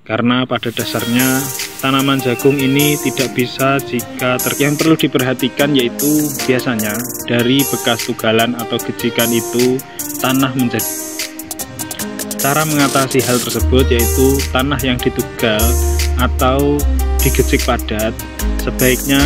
Karena pada dasarnya tanaman jagung ini tidak bisa jika yang perlu diperhatikan yaitu biasanya dari bekas tugalan atau gejikan itu tanah menjadi. Cara mengatasi hal tersebut yaitu tanah yang ditugal atau digejik padat sebaiknya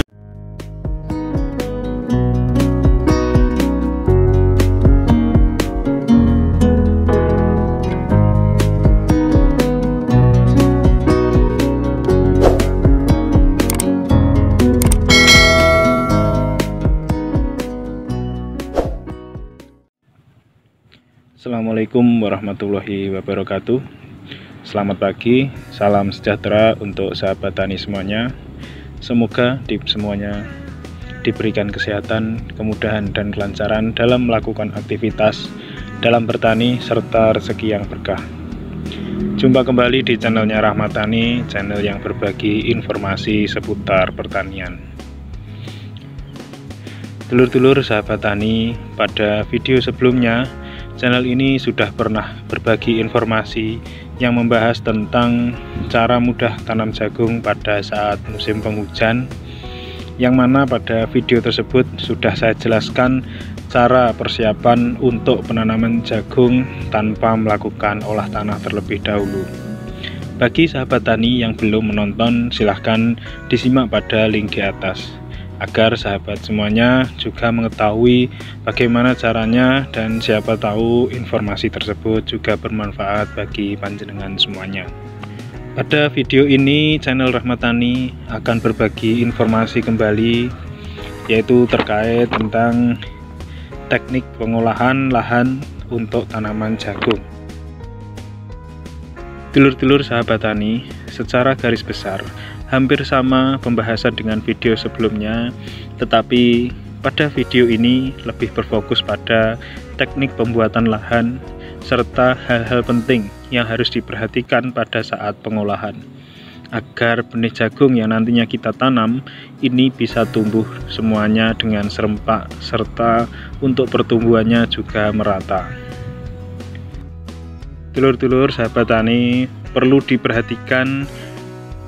Assalamualaikum warahmatullahi wabarakatuh. Selamat pagi, salam sejahtera untuk sahabat tani semuanya. Semoga semuanya diberikan kesehatan, kemudahan dan kelancaran dalam melakukan aktivitas dalam bertani serta rezeki yang berkah. Jumpa kembali di channelnya Rahmat Tani, channel yang berbagi informasi seputar pertanian. Dulur-dulur sahabat tani, pada video sebelumnya channel ini sudah pernah berbagi informasi yang membahas tentang cara mudah tanam jagung pada saat musim penghujan, yang mana pada video tersebut sudah saya jelaskan cara persiapan untuk penanaman jagung tanpa melakukan olah tanah terlebih dahulu. Bagi sahabat tani yang belum menonton, silahkan disimak pada link di atas agar sahabat semuanya juga mengetahui bagaimana caranya, dan siapa tahu informasi tersebut juga bermanfaat bagi panjenengan semuanya. Pada video ini channel Rahmat Tani akan berbagi informasi kembali yaitu terkait tentang teknik pengolahan lahan untuk tanaman jagung. Dulur-dulur sahabat tani, secara garis besar hampir sama pembahasan dengan video sebelumnya, tetapi pada video ini lebih berfokus pada teknik pembuatan lahan serta hal-hal penting yang harus diperhatikan pada saat pengolahan agar benih jagung yang nantinya kita tanam ini bisa tumbuh semuanya dengan serempak serta untuk pertumbuhannya juga merata. Dulur-dulur sahabat tani, perlu diperhatikan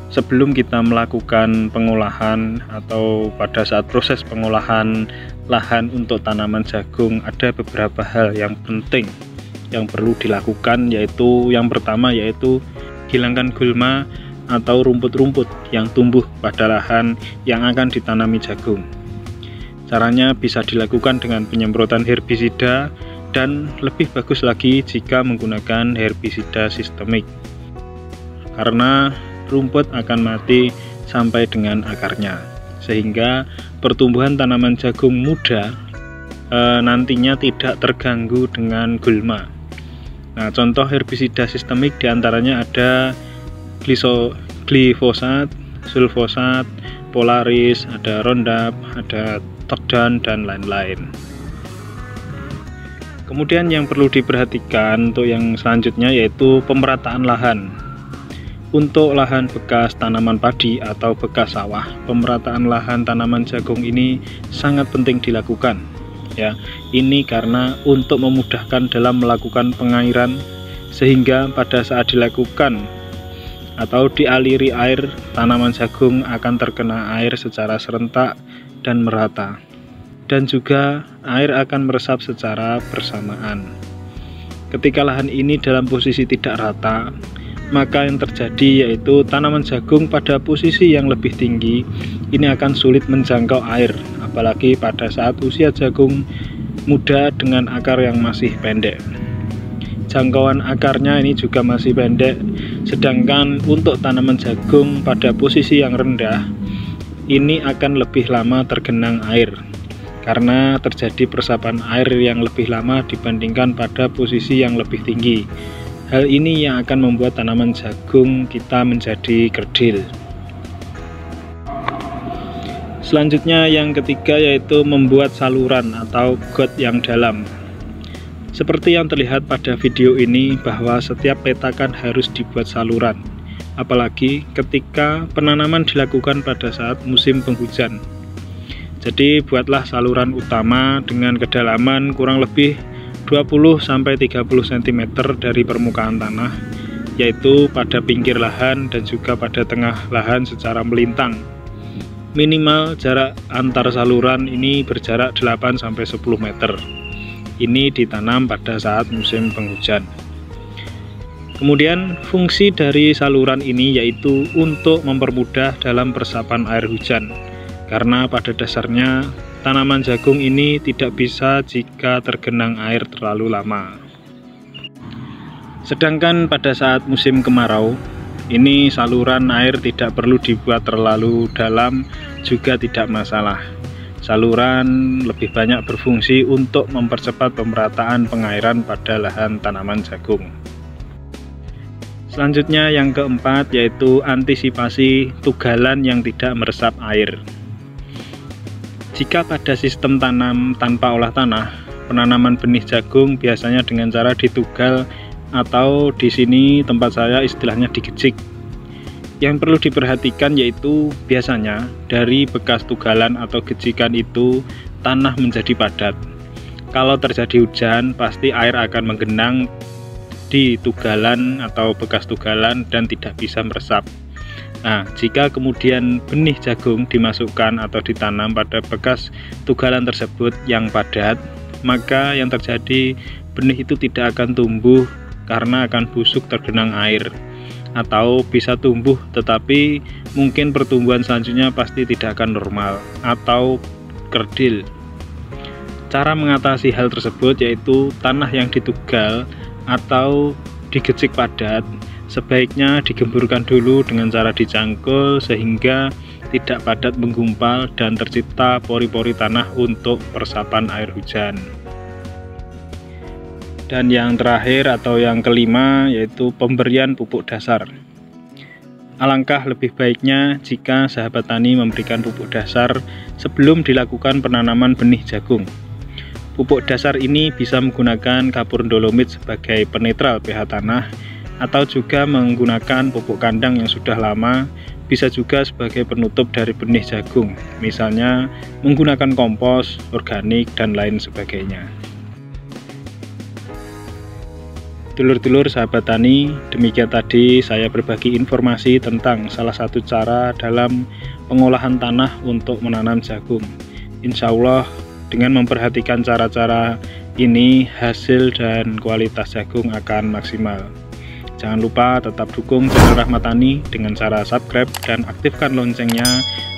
sebelum kita melakukan pengolahan atau pada saat proses pengolahan lahan untuk tanaman jagung, ada beberapa hal yang penting yang perlu dilakukan, yaitu yang pertama yaitu hilangkan gulma atau rumput-rumput yang tumbuh pada lahan yang akan ditanami jagung. Caranya bisa dilakukan dengan penyemprotan herbisida, dan lebih bagus lagi jika menggunakan herbisida sistemik karena rumput akan mati sampai dengan akarnya, sehingga pertumbuhan tanaman jagung muda nantinya tidak terganggu dengan gulma. Nah, contoh herbisida sistemik diantaranya ada glifosat, sulfosat, polaris, ada Roundup, ada Toxdan, dan lain-lain. Kemudian yang perlu diperhatikan untuk yang selanjutnya yaitu pemerataan lahan. Untuk lahan bekas tanaman padi atau bekas sawah, pemerataan lahan tanaman jagung ini sangat penting dilakukan. Ya, ini karena untuk memudahkan dalam melakukan pengairan, sehingga pada saat dilakukan atau dialiri air, tanaman jagung akan terkena air secara serentak dan merata, dan juga air akan meresap secara bersamaan. Ketika lahan ini dalam posisi tidak rata, maka yang terjadi yaitu tanaman jagung pada posisi yang lebih tinggi ini akan sulit menjangkau air, apalagi pada saat usia jagung muda dengan akar yang masih pendek. Jangkauan akarnya ini juga masih pendek, sedangkan untuk tanaman jagung pada posisi yang rendah ini akan lebih lama tergenang air karena terjadi peresapan air yang lebih lama dibandingkan pada posisi yang lebih tinggi. Hal ini yang akan membuat tanaman jagung kita menjadi kerdil. Selanjutnya yang ketiga yaitu membuat saluran atau got yang dalam. Seperti yang terlihat pada video ini bahwa setiap petakan harus dibuat saluran, apalagi ketika penanaman dilakukan pada saat musim penghujan. Jadi buatlah saluran utama dengan kedalaman kurang lebih 20-30 cm dari permukaan tanah yaitu pada pinggir lahan dan juga pada tengah lahan secara melintang. Minimal jarak antar saluran ini berjarak 8-10 meter. Ini ditanam pada saat musim penghujan. Kemudian fungsi dari saluran ini yaitu untuk mempermudah dalam peresapan air hujan, karena pada dasarnya tanaman jagung ini tidak bisa jika tergenang air terlalu lama. Sedangkan pada saat musim kemarau, ini saluran air tidak perlu dibuat terlalu dalam, juga tidak masalah. Saluran lebih banyak berfungsi untuk mempercepat pemerataan pengairan pada lahan tanaman jagung. Selanjutnya yang keempat yaitu antisipasi tugalan yang tidak meresap air. Jika pada sistem tanam tanpa olah tanah, penanaman benih jagung biasanya dengan cara ditugal atau di sini tempat saya istilahnya digecik. Yang perlu diperhatikan yaitu biasanya dari bekas tugalan atau gecikan itu tanah menjadi padat. Kalau terjadi hujan, pasti air akan menggenang di tugalan atau bekas tugalan dan tidak bisa meresap. Nah, jika kemudian benih jagung dimasukkan atau ditanam pada bekas tugalan tersebut yang padat, maka yang terjadi benih itu tidak akan tumbuh karena akan busuk tergenang air, atau bisa tumbuh tetapi mungkin pertumbuhan selanjutnya pasti tidak akan normal atau kerdil. Cara mengatasi hal tersebut yaitu tanah yang ditugal atau digecik padat sebaiknya digemburkan dulu dengan cara dicangkul sehingga tidak padat menggumpal dan tercipta pori-pori tanah untuk peresapan air hujan. Dan yang terakhir atau yang kelima yaitu pemberian pupuk dasar. Alangkah lebih baiknya jika sahabat tani memberikan pupuk dasar sebelum dilakukan penanaman benih jagung. Pupuk dasar ini bisa menggunakan kapur dolomit sebagai penetral pH tanah, atau juga menggunakan pupuk kandang yang sudah lama, bisa juga sebagai penutup dari benih jagung, misalnya menggunakan kompos, organik, dan lain sebagainya. Dulur-dulur sahabat tani, demikian tadi saya berbagi informasi tentang salah satu cara dalam pengolahan tanah untuk menanam jagung. Insya Allah dengan memperhatikan cara-cara ini, hasil dan kualitas jagung akan maksimal. Jangan lupa tetap dukung channel Rahmat Tani dengan cara subscribe dan aktifkan loncengnya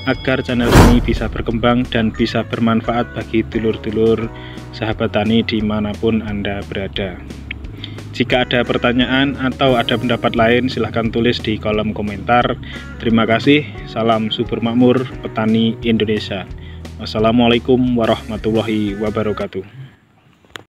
agar channel ini bisa berkembang dan bisa bermanfaat bagi dulur-dulur sahabat tani dimanapun Anda berada. Jika ada pertanyaan atau ada pendapat lain, silahkan tulis di kolom komentar. Terima kasih. Salam subur makmur petani Indonesia. Wassalamualaikum warahmatullahi wabarakatuh.